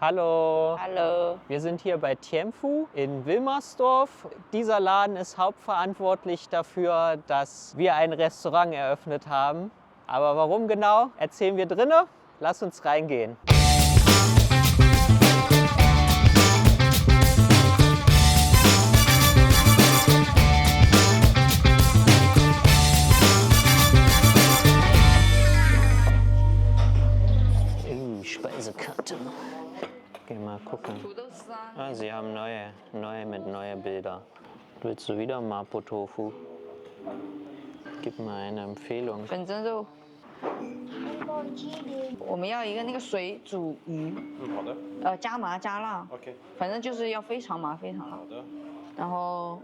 Hallo. Hallo. Wir sind hier bei Tiemfu in Wilmersdorf. Dieser Laden ist hauptverantwortlich dafür, dass wir ein Restaurant eröffnet haben. Aber warum genau, erzählen wir drinnen. Lass uns reingehen. Speisekarte. Geh mal gucken. Ah, sie haben neue Bilder. Willst du wieder Mapo Tofu? Gib mal eine Empfehlung. 粉蒸肉，我们要一个那个水煮鱼，好的加麻加辣， ，OK，反正就是要非常麻非常辣。好的，然后，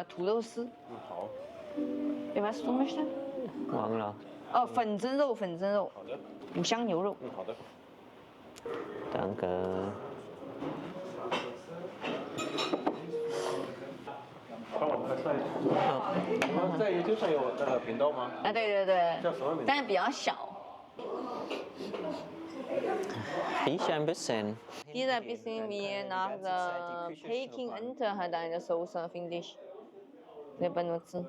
土豆丝，好， was du möchtest？ 忘了。哦，粉蒸肉，好的，五香牛肉。好的。 Danke. 帮我拍摄一下。我们在 YouTube 上有那个频道吗？啊，对对对，叫什么名字？但是比较小。 Riecht ein bisschen. Dieser ein bisschen wie nach der Peking Ente hat eine Soße, finde ich. Wir benutzen.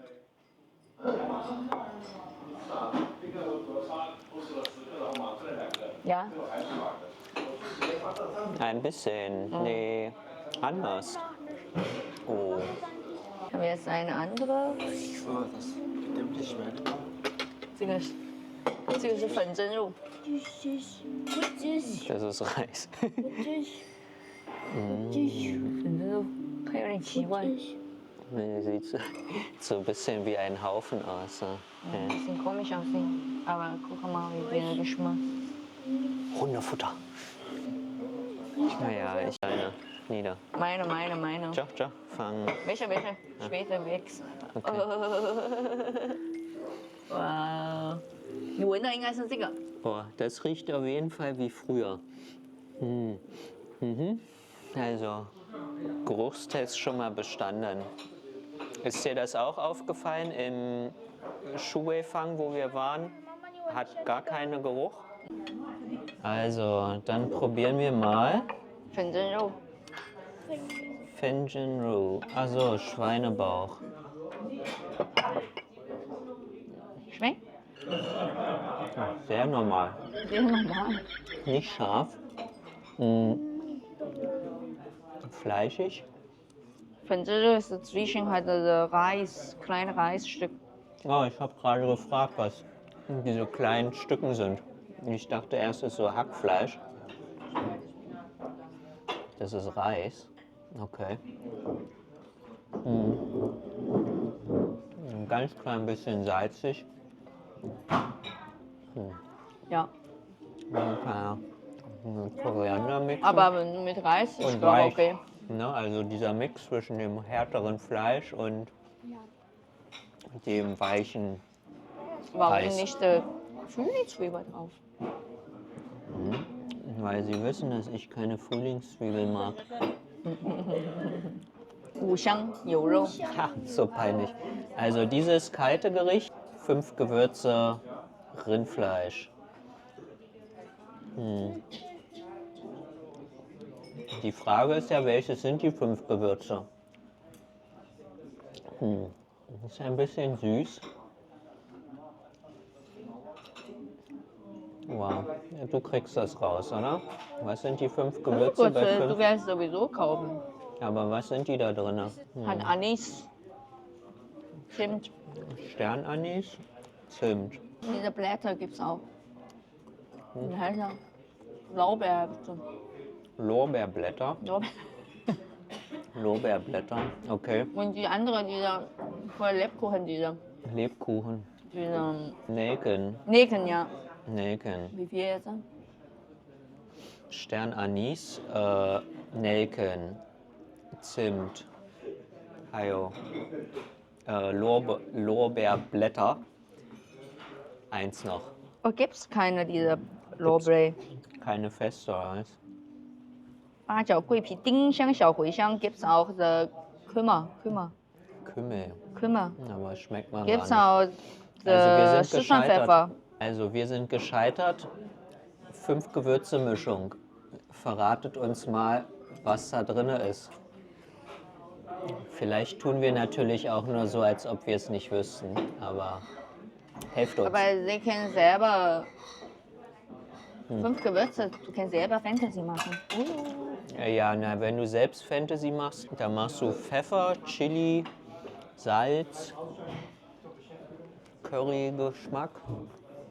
Ja? Ein bisschen. Nee, anders. Oh. Haben wir jetzt eine andere? 这个是粉蒸肉。 Das ist Reis. 粉蒸肉，它有点奇怪。 Nee, sieht so ein bisschen wie ein Haufen aus. Ne? Ja. Bisschen komisch aussehen. Aber guck mal, wie der Geschmack. Hundefutter. Naja, ich eine. Nieder. Meine. Ciao, ciao. Fang. Welche? Später wächst. Okay. Wow. 你闻的应该是这个。 Boah, das riecht auf jeden Fall wie früher. Also, Geruchstest schon mal bestanden. Ist dir das auch aufgefallen im Shuwei-Fang, wo wir waren? Hat gar keinen Geruch. Also, dann probieren wir mal. 粉蒸肉。 Fenjin-Ru, also Schweinebauch. Schmeckt? Sehr normal. Sehr normal. Nicht scharf. Fleischig. 粉蒸肉是zwischen halt Reis, kleine Reisstück. Oh, ich habe gerade gefragt, was diese kleinen Stücken sind. Ich dachte erst, es ist so Hackfleisch. Das ist Reis. Okay. Ein ganz klein bisschen salzig. Ja. Ein kleiner Koriandermix. Aber mit Reis ist Und glaube weich. okay. Ne, also dieser Mix zwischen dem härteren Fleisch und dem weichen Warum Reis. nicht Frühlingszwiebel drauf? Weil sie wissen, dass ich keine Frühlingszwiebel mag. 五香牛肉。 Ha, so peinlich. Also dieses kalte Gericht, 5 Gewürze, Rindfleisch. Die Frage ist ja, welches sind die 5 Gewürze? Das ist ein bisschen süß. Wow, du kriegst das raus, oder? Was sind die 5 Gewürze bei Du 5? wirst sowieso kaufen. Aber was sind die da drin? Hat Anis. Zimt. Sternanis, Zimt. Diese Blätter gibt's auch. Wie heißt das? Lauber. Lorbeerblätter. Lorbeer. Lorbeerblätter, okay. Und die andere, dieser voll Lebkuchen, dieser Lebkuchen. Nelken. Neken, ja. Nelken. Wie viel jetzt? Sternanis, Nelken, Zimt, Hayo, Lorbeerblätter. Eins noch. Oh, gibt's keine dieser Lorbeer. Keine feste, oder was? 八角、桂皮、丁香、小茴香 gibt's auch the Kümmel. Kümmel. Aber schmeckt man Gibt's gar nicht. auch the Sichuan-Pfeffer. Also wir sind gescheitert. 5 Gewürze Mischung. verratet uns mal, was da drin ist. Vielleicht tun wir natürlich auch nur so, als ob wir es nicht wüssten, aber helft uns. Aber sie können selber 5 Gewürze, du kannst selber Fantasy machen. Ja, na, wenn du selbst Fantasy machst, dann machst du Pfeffer, Chili, Salz, Curry-Geschmack,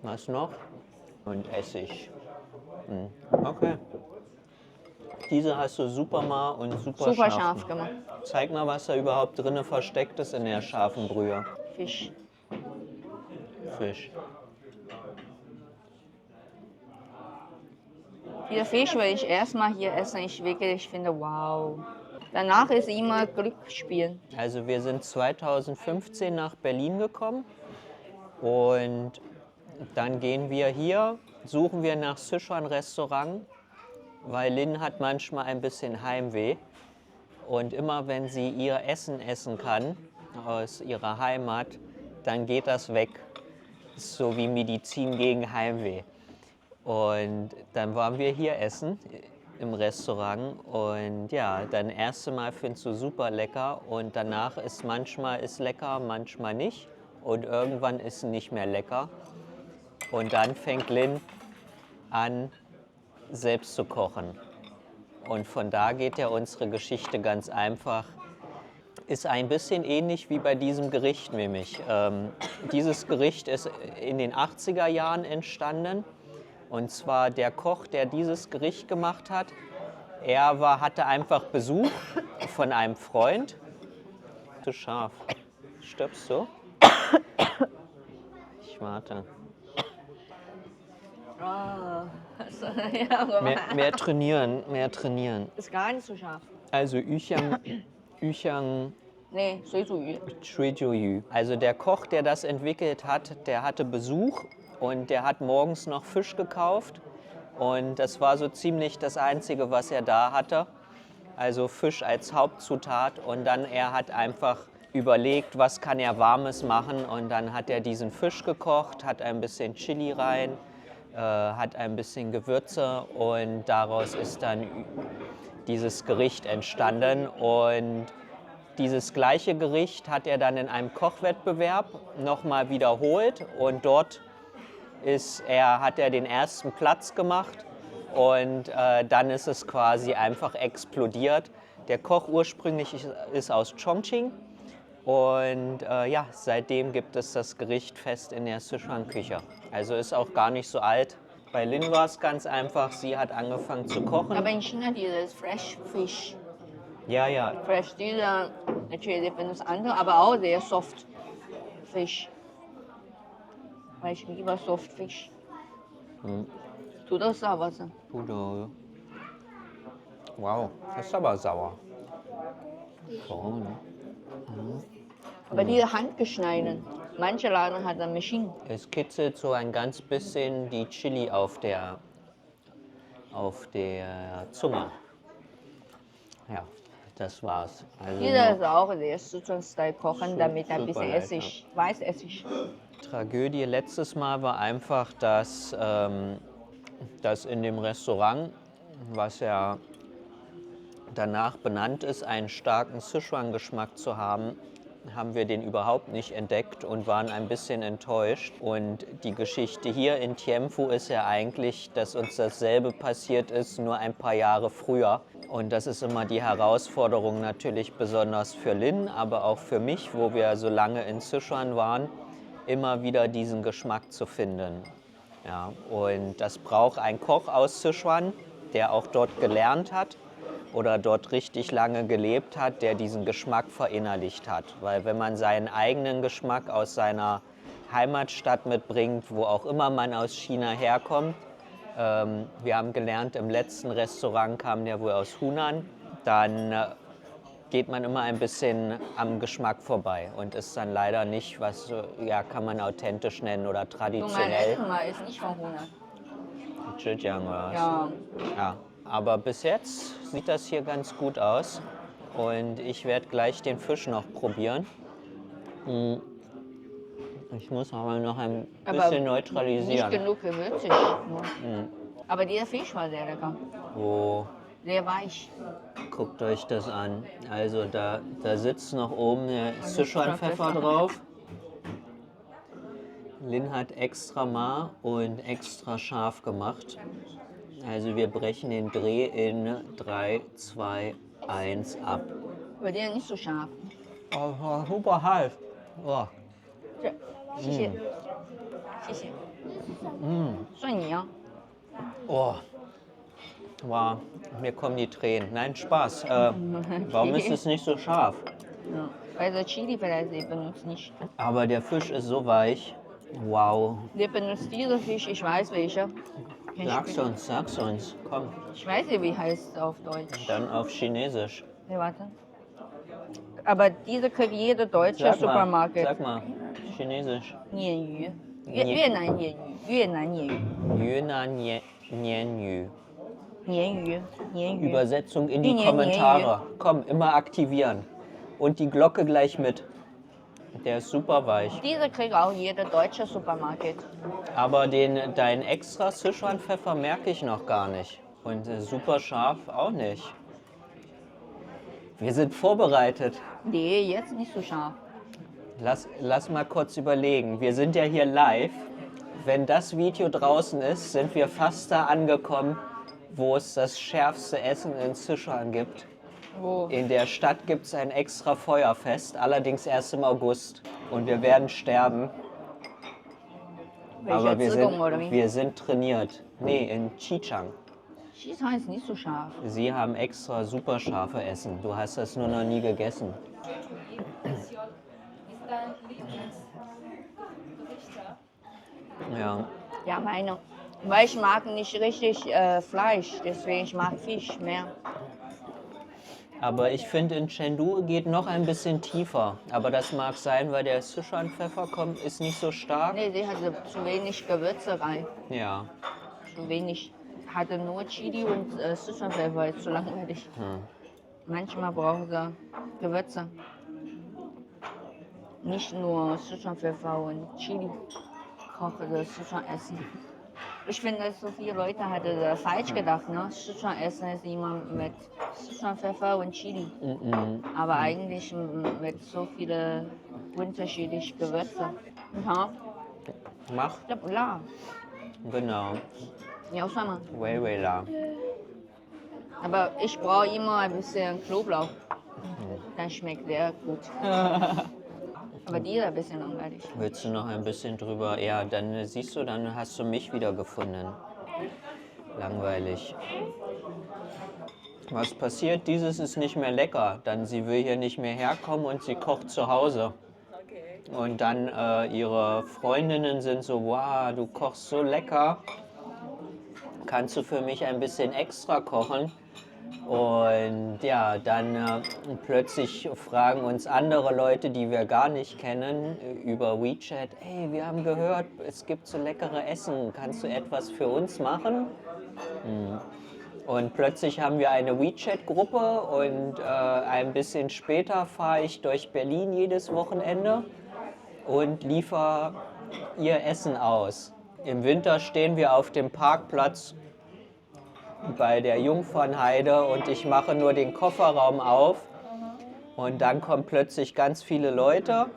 was noch? Und Essig. Okay. Diese hast du super mal und super scharf gemacht. Zeig mal, was da überhaupt drin versteckt ist in der scharfen Brühe. Fisch. Fisch. Dieser Fisch will ich erstmal hier essen. Ich wirklich finde, wow. Danach ist immer Glücksspiel. Also wir sind 2015 nach Berlin gekommen und dann gehen wir hier, suchen wir nach Sichuan-Restaurant, weil Lynn hat manchmal ein bisschen Heimweh. Und immer wenn sie ihr Essen essen kann aus ihrer Heimat, dann geht das weg. Das ist so wie Medizin gegen Heimweh. Und dann waren wir hier essen im Restaurant und ja, dann erste Mal findest du super lecker und danach ist manchmal ist lecker, manchmal nicht und irgendwann ist nicht mehr lecker. Und dann fängt Lynn an, selbst zu kochen. Und von da geht ja unsere Geschichte ganz einfach. Ist ein bisschen ähnlich wie bei diesem Gericht nämlich. Dieses Gericht ist in den 80er Jahren entstanden. Und zwar der Koch, der dieses Gericht gemacht hat, hatte einfach Besuch von einem Freund. Zu scharf. Stirbst du? Ich warte. Mehr trainieren, mehr trainieren. Ist gar nicht so scharf. Also Yuxiang Nee, Shuijiu. Also der Koch, der das entwickelt hat, der hatte Besuch und der hat morgens noch Fisch gekauft. Und das war so ziemlich das Einzige, was er da hatte. Also Fisch als Hauptzutat. Und dann er hat einfach überlegt, was kann er Warmes machen. Und dann hat er diesen Fisch gekocht, hat ein bisschen Chili rein, hat ein bisschen Gewürze und daraus ist dann dieses Gericht entstanden. Und dieses gleiche Gericht hat er dann in einem Kochwettbewerb nochmal wiederholt und dort hat er den ersten Platz gemacht und dann ist es quasi einfach explodiert. Der Koch ursprünglich ist aus Chongqing und ja, seitdem gibt es das Gericht fest in der Sichuan-Küche. Also ist auch gar nicht so alt. Bei Lynn war es ganz einfach, sie hat angefangen zu kochen. Aber in China dieses Fresh Fish. Ja, ja. Fresh, dieser natürlich von das andere, aber auch sehr soft Fisch. Weil ich liebe Soft Fish. Tut das sauer sein? Wow, das ist aber sauer. So, ne? Aber diese handgeschneideten, manche Laden hat eine Maschine. Es kitzelt so ein ganz bisschen die Chili auf der Zunge. Ja, das war's. Also Dieser ist auch der Sichuan-Style kochen, damit ein bisschen lecker. Essig, Weißessig. Tragödie letztes Mal war einfach, dass in dem Restaurant, was ja danach benannt ist, einen starken Sichuan-Geschmack zu haben, haben wir den überhaupt nicht entdeckt und waren ein bisschen enttäuscht. Und die Geschichte hier in Thiemphu ist ja eigentlich, dass uns dasselbe passiert ist, nur ein paar Jahre früher. Und das ist immer die Herausforderung natürlich besonders für Lynn, aber auch für mich, wo wir so lange in Sichuan waren, immer wieder diesen Geschmack zu finden. Ja, und das braucht ein Koch aus Sichuan, der auch dort gelernt hat oder dort richtig lange gelebt hat, der diesen Geschmack verinnerlicht hat. Weil wenn man seinen eigenen Geschmack aus seiner Heimatstadt mitbringt, wo auch immer man aus China herkommt, wir haben gelernt, im letzten Restaurant kam der wohl aus Hunan, dann geht man immer ein bisschen am Geschmack vorbei und ist dann leider nicht, was ja, kann man authentisch nennen oder Mein traditionell. Essen mal ist nicht von Hunan. Zhejiang oder was? Ja. Ja, aber bis jetzt sieht das hier ganz gut aus und ich werde gleich den Fisch noch probieren. Ich muss aber noch ein bisschen neutralisieren. Nicht genug gewürzig. Aber dieser Fisch war sehr lecker. Oh, Sehr weich. guckt euch das an. Also da sitzt noch oben der Sichuan-Pfeffer Sichuan-Pfeffer. drauf. Lin hat extra mar und extra scharf gemacht. Also wir brechen den Dreh in 3, 2, 1 ab. Aber der nicht so scharf. Oh, war super heiß. Oh. 这，谢谢，谢谢。算你啊。 Oh. Wow, mir kommen die Tränen. Nein, Spaß. Warum ist es nicht so scharf? Ja. Weil der Chili vielleicht der benutzt nicht. Aber der Fisch ist so weich. Wow. Der benutzt dieser Fisch, ich weiß welcher. Sag's uns. Komm, Ich weiß nicht, wie heißt es auf Deutsch. dann auf Chinesisch. Nee, warte. Aber diese kriegt jeder deutsche Supermarkt. Sag mal, Chinesisch. 鲶鱼，越南鲶鱼，越南鲶鱼， Yunnan Nianyu. 鲶鱼，鲶鱼。 Übersetzung in die Nian Kommentare. Komm, immer aktivieren. Und die Glocke gleich mit. Der ist super weich. Diese kriegt auch jeder deutsche Supermarkt. Aber deinen extra Sichuan-Pfeffer merke ich noch gar nicht. Und super scharf auch nicht. Wir sind vorbereitet. Nee, jetzt nicht so scharf. Lass mal kurz überlegen. Wir sind ja hier live. Wenn das Video draußen ist, sind wir fast da angekommen, wo es das schärfste Essen in Sichuan gibt. Wo? In der Stadt gibt es ein extra Feuerfest, allerdings erst im August. Und wir werden sterben. Welcher Aber Zirgung oder wie? wir sind trainiert. Nee, in Xichang. Xishan ist nicht so scharf. Sie haben extra super scharfe Essen. Du hast das nur noch nie gegessen. Ja, Ja, meine. Weil ich mag nicht richtig Fleisch, deswegen ich mag Fisch mehr. aber ich finde, in Chengdu geht noch ein bisschen tiefer. Aber das mag sein, weil der Sichuan-Pfeffer kommt, ist nicht so stark. Nee, sie hatte zu wenig Gewürze rein. Ja, Zu wenig. Hatte nur Chili und Sichuan-Pfeffer, ist zu langweilig. Manchmal brauchen sie Gewürze. Nicht nur Sichuan-Pfeffer und Chili. Koche das Sichuan-Essen. Ich finde, so viele Leute hatten da falsch gedacht. Ne? Sichuan-Essen ist immer mit Sichuan-Pfeffer und Chili. Aber eigentlich mit so vielen unterschiedlichen Gewürzen. Ja, mach. ich glaube, la. Genau. 你要算吗？ Wei Wei La. Aber ich brauche immer ein bisschen Knoblauch. Das schmeckt sehr gut. Aber die ist ein bisschen langweilig. Willst du noch ein bisschen drüber? Ja, dann siehst du, dann hast du mich wieder gefunden. Langweilig. Was passiert? Dieses ist nicht mehr lecker. Dann sie will hier nicht mehr herkommen und sie kocht zu Hause. Und dann ihre Freundinnen sind so, wow, du kochst so lecker. Kannst du für mich ein bisschen extra kochen? Und ja, dann plötzlich fragen uns andere Leute, die wir gar nicht kennen, über WeChat, hey, wir haben gehört, es gibt so leckere Essen, kannst du etwas für uns machen? Und plötzlich haben wir eine WeChat-Gruppe und ein bisschen später fahre ich durch Berlin jedes Wochenende und liefere ihr Essen aus. Im Winter stehen wir auf dem Parkplatz bei der Jungfernheide und ich mache nur den Kofferraum auf und dann kommen plötzlich ganz viele Leute,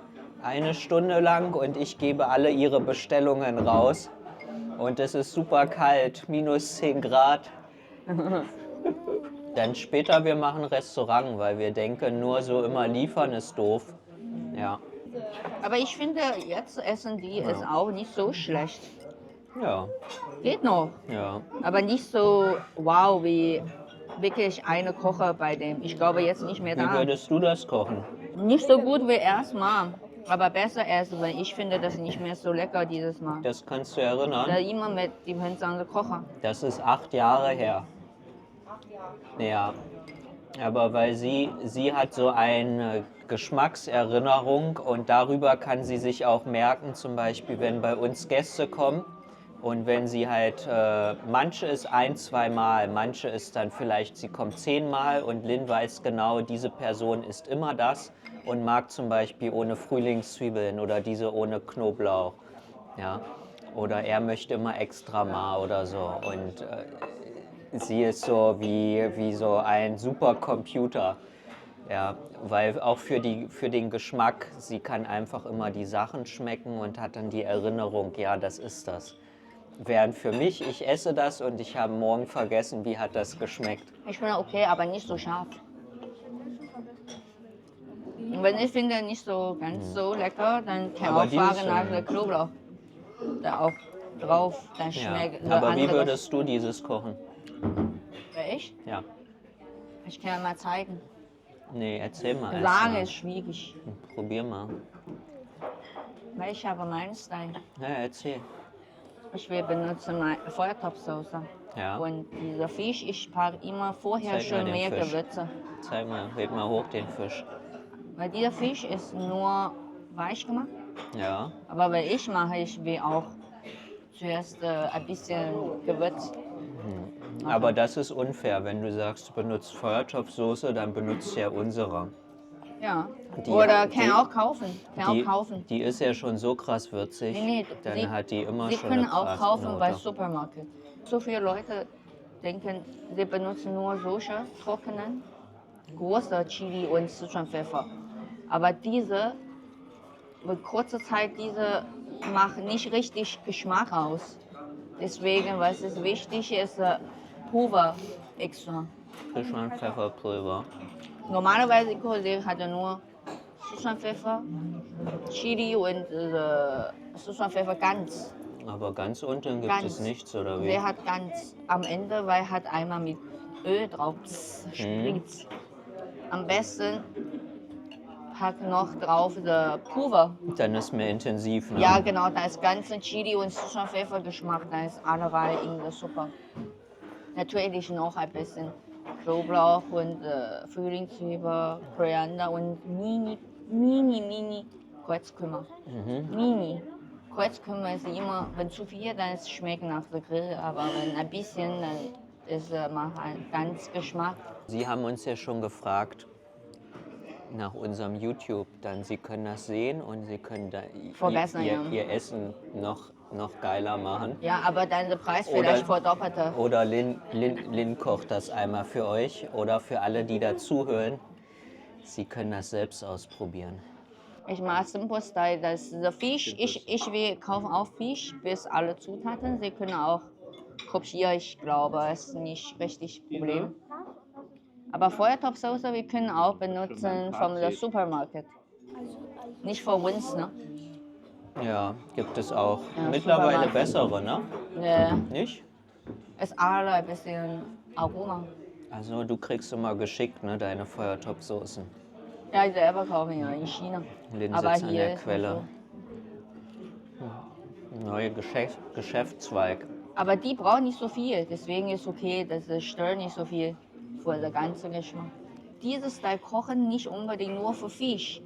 1 Stunde lang, und ich gebe alle ihre Bestellungen raus und es ist super kalt, minus 10 Grad. Dann später wir machen Restaurant, weil wir denken, nur so immer liefern ist doof. Ja. Aber ich finde, jetzt essen die ist auch nicht so schlecht. Ja, Geht noch. ja. Aber nicht so wow wie wirklich eine Kocher bei dem. Ich glaube jetzt nicht mehr Wie da. würdest du das kochen? Nicht so gut wie erstmal. Aber besser erst, weil ich finde das nicht mehr so lecker dieses Mal. Das kannst du Da erinnern? immer mit dem Hänseln Kocher. Das ist 8 Jahre her. Ja, aber weil sie hat so eine Geschmackserinnerung und darüber kann sie sich auch merken, zum Beispiel, wenn bei uns Gäste kommen und wenn sie halt, manche ist 1, 2 Mal, manche ist dann vielleicht, sie kommt 10 Mal und Lin weiß genau, diese Person isst immer das und mag zum Beispiel ohne Frühlingszwiebeln oder diese ohne Knoblauch. Ja. Oder er möchte immer extra mal oder so. Und sie ist so wie so ein Supercomputer. Ja, weil auch für den Geschmack, sie kann einfach immer die Sachen schmecken und hat dann die Erinnerung, ja, das ist das. Während für mich, ich esse das und ich habe morgen vergessen, wie hat das geschmeckt. Ich finde okay, aber nicht so scharf. Und wenn ich finde nicht so ganz so lecker, dann kann Aber auch fragen dieses, nach der Knoblauch. Da auch drauf, dann Ja, schmeckt aber wie anderes. würdest du dieses kochen? Wer ich? Ja, Ich kann ja mal zeigen. nee, erzähl mal. Sagen erst ist schwierig. mal. Probier mal. Weil ich habe meinen Style. Ja, erzähl. Ich will benutzen meine Feuertopfsoße. Ja, Und dieser Fisch, ich packe immer vorher Zeig mal schon den mehr Fisch. Gewürze. zeig mal, heb mal hoch den Fisch. Weil dieser Fisch ist nur weich gemacht. Ja, Aber wenn ich mache, ich will auch zuerst ein bisschen Gewürz. aber das ist unfair. Wenn du sagst, du benutzt Feuertopfsoße, dann benutzt ja unsere. Ja. Die- Oder die- kann auch kaufen. Die ist ja schon so krass würzig. Nee, Dann hat die immer Sie schon können eine auch kaufen bei Kraftnote. Supermarkt. So viele Leute denken, sie benutzen nur solche trockenen, große Chili und Sichuan-Pfeffer. Aber diese, mit kurzer Zeit, diese machen nicht richtig Geschmack aus. Deswegen, was ist wichtig, ist Pulver extra. Sichuan-Pfefferpulver. Normalerweise Korea hat ja nur Sichuan-Pfeffer, Chili und Sichuan-Pfeffer ganz. Aber ganz unten gibt Ganz. es nichts, oder wie? Sie hat ganz am Ende, weil hat einmal mit Öl drauf spritzt. Am besten pack noch drauf das Pulver. Dann ist mehr intensiv, ne? Ja, genau, da ist ganze Chili und Sichuan-Pfeffer Geschmack, da ist allerlei in der Suppe. Natürlich noch ein bisschen Knoblauch und Frühlingszwiebel, Koriander und mini Kreuzkümmel. Mini. Kreuzkümmel ist immer, wenn zu viel, dann ist es schmeckt nach der Grill, aber wenn ein bisschen, dann ist macht ein ganz Geschmack. Sie haben uns ja schon gefragt nach unserem YouTube, dann Sie können das sehen und Sie können da Verbessern, ja. ihr Essen noch geiler machen. Ja, aber dann der Preis Oder- vielleicht verdoppelte. Oder Lin kocht das einmal für euch oder für alle, die dazuhören. Sie können das selbst ausprobieren. Ich mache Simple Style, das der Fisch, ich will kaufen auch Fisch bis alle Zutaten. Sie können auch kopieren, ich glaube, es ist nicht richtig Problem. Aber Feuertopfsoße, wir können auch benutzen vom der Supermarkt. Nicht von uns, ne? Ja, gibt es auch. Ja, Mittlerweile Supermarkt. bessere, ne? Ja, Nicht? ist alle ein bisschen Aroma. Also du kriegst immer geschickt, ne, deine Feuertopfsoßen. Ja, ich selber kaufe ja in China. Lin Aber sitzt an hier der ist Quelle. so. Neuer Geschäftszweig. Aber die brauchen nicht so viel, deswegen ist okay, das stört nicht so viel für den ganzen Geschmack. Dieses Style kochen nicht unbedingt nur für Fisch,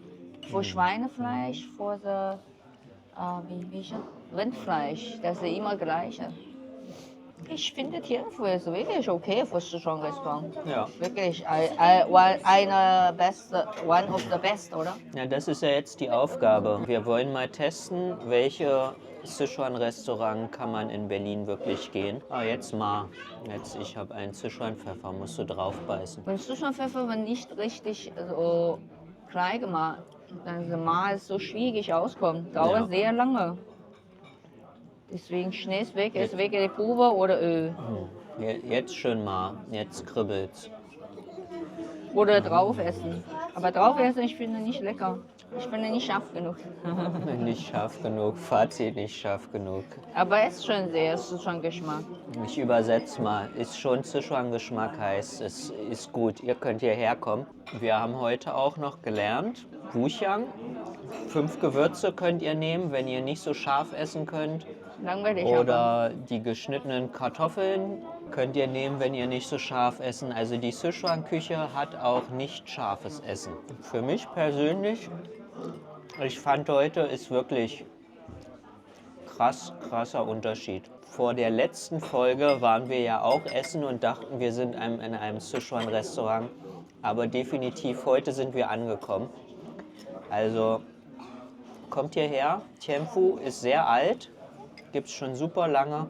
für Schweinefleisch, für Rindfleisch, das ist immer gleiche. Ich finde Tianfu ist wirklich okay für Sichuan-Restaurant. Ja. Wirklich eine beste, one of the best, oder? Ja, das ist ja jetzt die Aufgabe. Wir wollen mal testen, welche Sichuan-Restaurant kann man in Berlin wirklich gehen. Ah, jetzt mal. Jetzt, ich habe einen Sichuan-Pfeffer, musst du drauf beißen. Wenn Sichuan-Pfeffer nicht richtig so klein gemacht, dann ist mal so schwierig auskommt. Dauert Ja. sehr lange. Deswegen schnell ist weg, ist weg die Pulver oder Öl. Jetzt schön mal, jetzt kribbelt's. Oder drauf essen. Aber drauf essen, ich finde nicht lecker. Ich finde nicht scharf genug. Nicht scharf genug, Fazit nicht scharf genug. Aber es ist schon sehr Sichuan-Geschmack. Ich übersetze mal, ist schon Sichuan-Geschmack, heißt es ist gut, ihr könnt hierher kommen. Wir haben heute auch noch gelernt, Wuxiang, 5 Gewürze könnt ihr nehmen, wenn ihr nicht so scharf essen könnt. Langweilig aber. Oder die geschnittenen Kartoffeln könnt ihr nehmen, wenn ihr nicht so scharf essen. Also die Sichuan-Küche hat auch nicht scharfes Essen. Für mich persönlich, ich fand heute ist wirklich krasser Unterschied. Vor der letzten Folge waren wir ja auch essen und dachten, wir sind in einem Sichuan-Restaurant. Aber definitiv heute sind wir angekommen. Also kommt hierher. Tianfu ist sehr alt. gibt es schon super lange.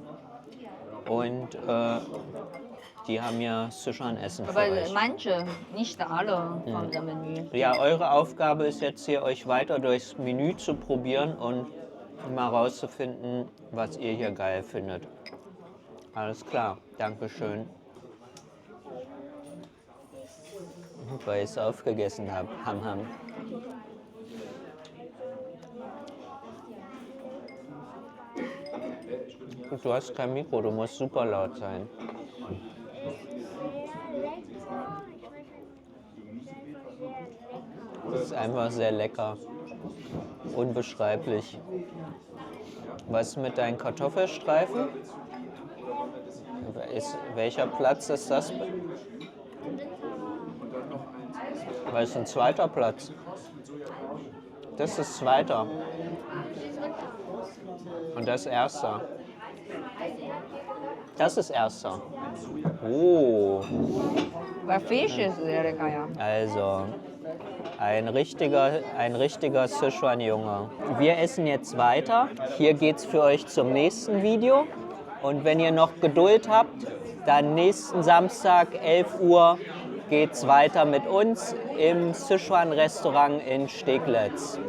Und die haben ja Sichuan-Essen für Aber euch. manche, nicht alle von dem Menü. Ja, eure Aufgabe ist jetzt hier, euch weiter durchs Menü zu probieren und mal rauszufinden, was ihr hier geil findet. Alles klar, Dankeschön. Weil ich es aufgegessen habe. Ham, ham. Du hast kein Mikro, du musst super laut sein. Das ist einfach sehr lecker. Unbeschreiblich. Was ist mit deinen Kartoffelstreifen? Welcher Platz ist das? Weil es ein zweiter Platz. Das ist zweiter. Und das ist erster. Das ist erster. Oh. Weil Fisch ist sehr lecker, ja. Also, ein richtiger Sichuan-Junge. Wir essen jetzt weiter. Hier geht's für euch zum nächsten Video. Und wenn ihr noch Geduld habt, dann nächsten Samstag, 11 Uhr, geht's weiter mit uns im Sichuan-Restaurant in Steglitz.